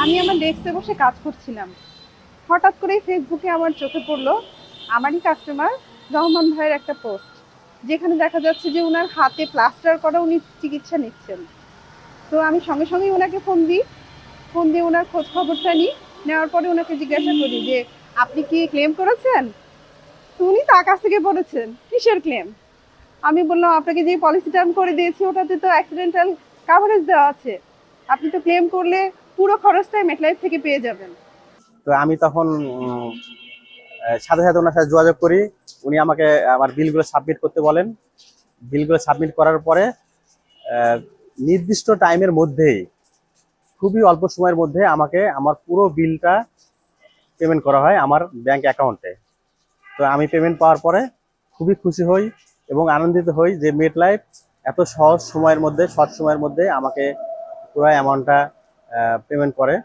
আমি আমার ডেস্কে বসে কাজ করছিলাম, হঠাৎ করেই ফেসবুকে আমার চোখে পড়লো আমারই কাস্টমার রহমান ভাইয়ের একটা পোস্ট, যেখানে দেখা যাচ্ছে যে ওনার হাতে প্লাস্টার করা উনি চিকিৎসা নিচ্ছেন। তো আমি সঙ্গে সঙ্গেই ওনাকে ফোন দিয়ে ওনার খোঁজ খবরটা নিই। নেওয়ার পরে ওনাকে জিজ্ঞাসা করি যে আপনি কি ক্লেম করেছেন? তো উনি তার কাছ থেকে বলেছেন কিসের ক্লেম। আমি বললাম আপনাকে যে পলিসিটা আমি করে দিয়েছি ওটাতে তো অ্যাক্সিডেন্টাল কাভারেজ দেওয়া আছে, আপনি তো ক্লেম করলে পুরো খরচটাই মেটলাইফ থেকে পেয়ে যাবেন। তো আমি তখন সাথে সাথে ওনার সাথে যোগাযোগ করি। উনি আমাকে আমার বিলগুলো সাবমিট করতে বলেন। বিলগুলো সাবমিট করার পরে নির্দিষ্ট টাইমের মধ্যেই, খুবই অল্প সময়ের মধ্যে আমাকে আমার পুরো বিলটা পেমেন্ট করা হয় আমার ব্যাংক অ্যাকাউন্টে। তো আমি পেমেন্ট পাওয়ার পরে খুবই খুশি হই এবং আনন্দিত হই যে মেটলাইফ এত সহজ সময়ের মধ্যে, শর্ট সময়ের মধ্যে আমাকে পুরো অ্যামাউন্টটা পেমেন্ট করে।